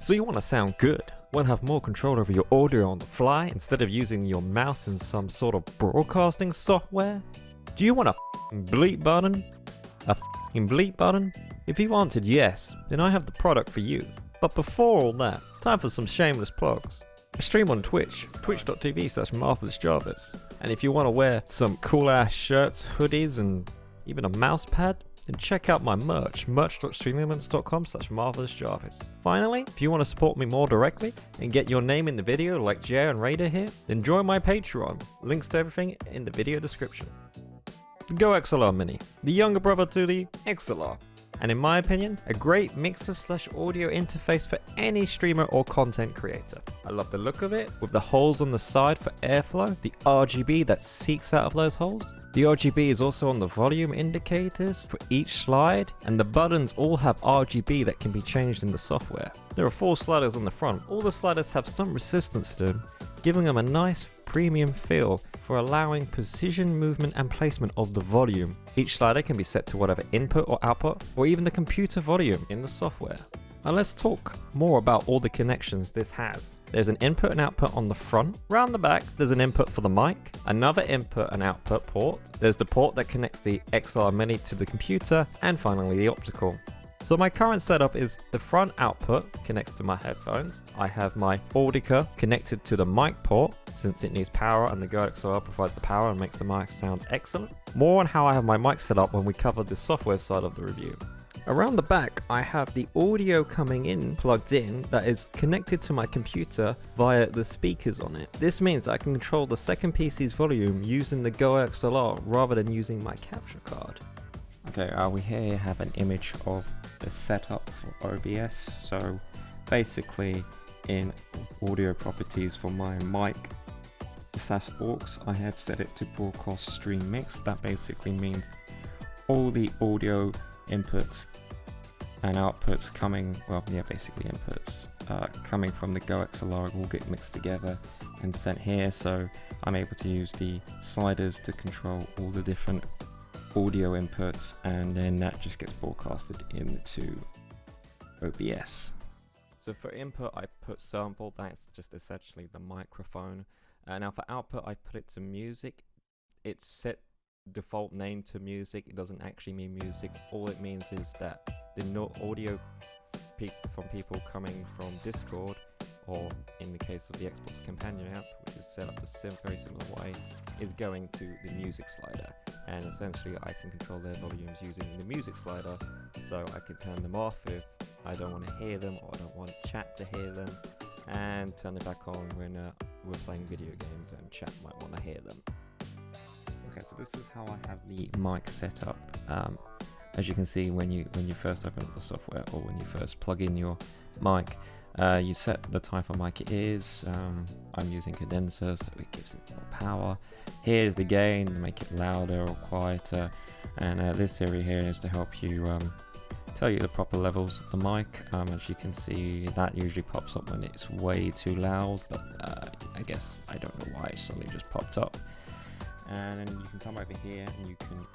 So you want to sound good, want to have more control over your audio on the fly instead of using your mouse in some sort of broadcasting software? Do you want a bleep button? A bleep button? If you've answered yes, then I have the product for you. But before all that, time for some shameless plugs. I stream on Twitch, twitch.tv/marvellousjarvis. And if you want to wear some cool ass shirts, hoodies, and even a mouse pad, then check out my merch.streamelements.com/marvellousjarvis. Finally, if you want to support me more directly and get your name in the video like Jay and Raider here, then join my Patreon. Links to everything in the video description. The GoXLR Mini, the younger brother to the XLR. And in my opinion, a great mixer/audio interface for any streamer or content creator. I love the look of it, with the holes on the side for airflow, the RGB that seeks out of those holes. The RGB is also on the volume indicators for each slide, and the buttons all have RGB that can be changed in the software. There are 4 sliders on the front. All the sliders have some resistance to them, giving them a nice premium feel for allowing precision movement and placement of the volume. Each slider can be set to whatever input or output, or even the computer volume in the software. Now let's talk more about all the connections this has. There's an input and output on the front. Round the back, there's an input for the mic, another input and output port. There's the port that connects the XLR Mini to the computer, and finally the optical. So my current setup is the front output connects to my headphones. I have my Audica connected to the mic port since it needs power, and the GoXLR provides the power and makes the mic sound excellent. More on how I have my mic set up when we cover the software side of the review. Around the back, I have the audio coming in, plugged in, that is connected to my computer via the speakers on it. This means I can control the second PC's volume using the GoXLR rather than using my capture card. Okay, we here have an image of the setup for OBS. So basically, in audio properties for my mic /aux, I have set it to broadcast stream mix. That basically means all the audio inputs and outputs coming, basically inputs coming from the GoXLR will get mixed together and sent here. So I'm able to use the sliders to control all the different audio inputs, and then that just gets broadcasted into OBS. So for input, I put sample. That's just essentially the microphone. Now for output, I put it to music. It's set default name to music. It doesn't actually mean music. All it means is that the audio from people coming from Discord, or in the case of the Xbox Companion app, which is set up a very similar way, is going to the music slider. And essentially I can control their volumes using the music slider, so I can turn them off if I don't want to hear them, or I don't want chat to hear them, and turn it back on when we're playing video games and chat might want to hear them. Okay, so this is how I have the mic set up. As you can see, when you first open up the software, or when you first plug in your mic, you set the type of mic it is. I'm using condenser, so it gives it more power. Here's the gain to make it louder or quieter, and this area here is to help you tell you the proper levels of the mic. As you can see, that usually pops up when it's way too loud, but I guess I don't know why it suddenly just popped up. And then you can come over here and you can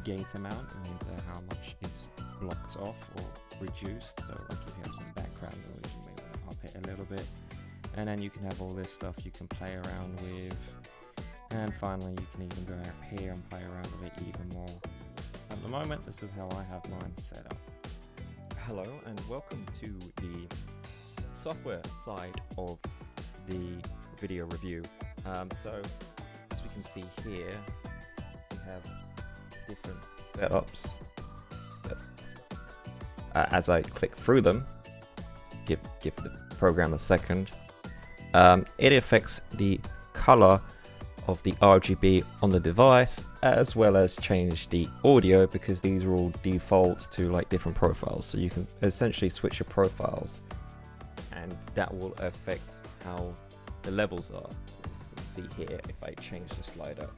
gate amount. It means how much it's blocked off or reduced. So like if you have some background noise, you may want to up it a little bit. And then you can have all this stuff you can play around with. And finally, you can even go up here and play around with it even more. At the moment, this is how I have mine set up. Hello and welcome to the software side of the video review. So as we can see here, we have different setups. As I click through them, give the program a second, it affects the color of the RGB on the device, as well as change the audio, because these are all defaults to like different profiles. So you can essentially switch your profiles, and that will affect how the levels are. So see here, if I change the slider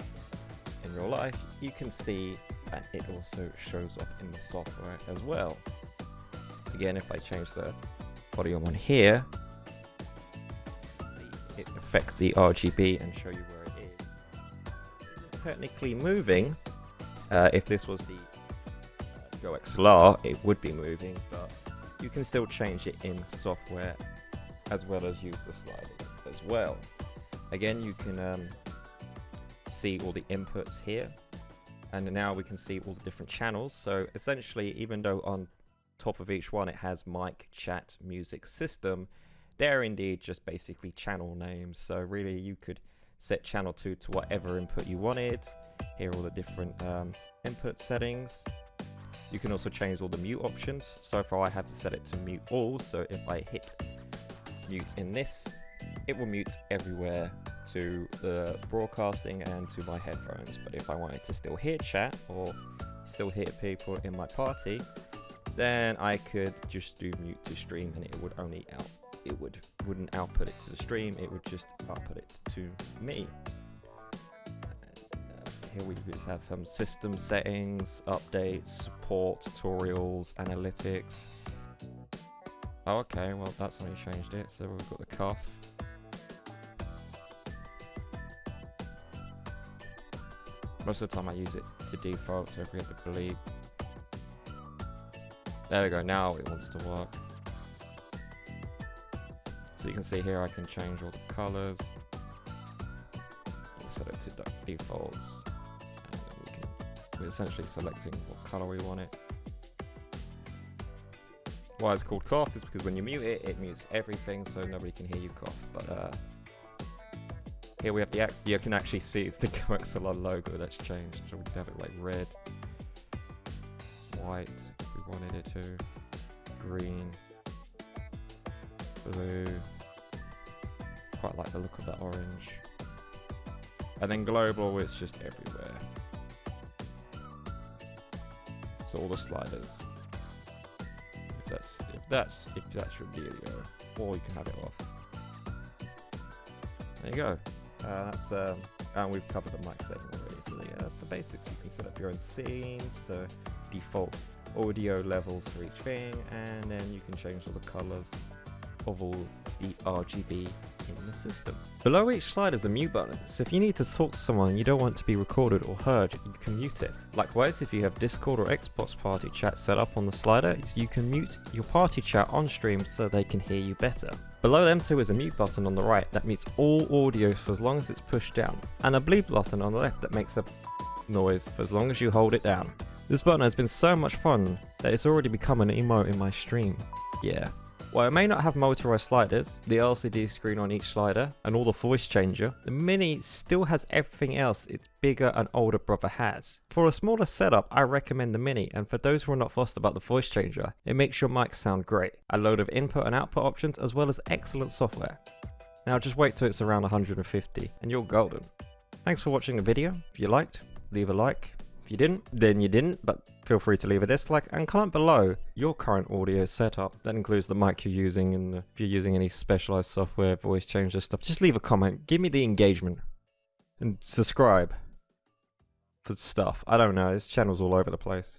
in real life, you can see that it also shows up in the software as well. Again, if I change the audio on here, see, it affects the RGB and show you where it is. It's technically moving. If this was the GoXLR, it would be moving, but you can still change it in software as well as use the sliders as well. Again, you can see all the inputs here, and now we can see all the different channels. So essentially, even though on top of each one it has mic, chat, music, system, they're indeed just basically channel names. So really you could set channel 2 to whatever input you wanted. Here are all the different input settings. You can also change all the mute options. So far I have to set it to mute all, so if I hit mute in this, it will mute everywhere to the broadcasting and to my headphones. But if I wanted to still hear chat or still hear people in my party, then I could just do mute to stream, and it would only wouldn't output it to the stream, it would just output it to me. Here we just have some system settings, updates, support, tutorials, analytics. Oh, okay, well that's only changed it. So we've got the cuff. Most of the time I use it to default, so if we have the bleep. There we go, now it wants to work. So you can see here I can change all the colors. We'll set it to defaults. And then we're essentially selecting what color we want it. Why it's called cough is because when you mute it, it mutes everything so nobody can hear you cough. But here we have the you can actually see it's the GoXLR logo that's changed. So we can have it like red, white if we wanted it to, green, blue. Quite like the look of that orange. And then global, it's just everywhere. So all the sliders. If that's your video, or you can have it off. There you go. And we've covered the mic setting already. So yeah, that's the basics. You can set up your own scenes, so default audio levels for each thing, and then you can change all the colors of all the RGB in the system. Below each slide is a mute button, so if you need to talk to someone and you don't want to be recorded or heard, you can mute it. Likewise, if you have Discord or Xbox party chat set up on the slider, you can mute your party chat on stream so they can hear you better. Below them too is a mute button on the right that mutes all audio for as long as it's pushed down, and a bleep button on the left that makes a noise for as long as you hold it down. This button has been so much fun that it's already become an emote in my stream. Yeah. While it may not have motorized sliders, the LCD screen on each slider, and all the voice changer, the Mini still has everything else its bigger and older brother has. For a smaller setup, I recommend the Mini, and for those who are not fussed about the voice changer, it makes your mic sound great. A load of input and output options as well as excellent software. Now just wait till it's around 150 and you're golden. Thanks for watching the video. If you liked, leave a like. If you didn't, then you didn't, but feel free to leave a dislike and comment below your current audio setup. That includes the mic you're using, and if you're using any specialized software, voice changer stuff, just leave a comment. Give me the engagement. And subscribe for stuff. I don't know, this channel's all over the place.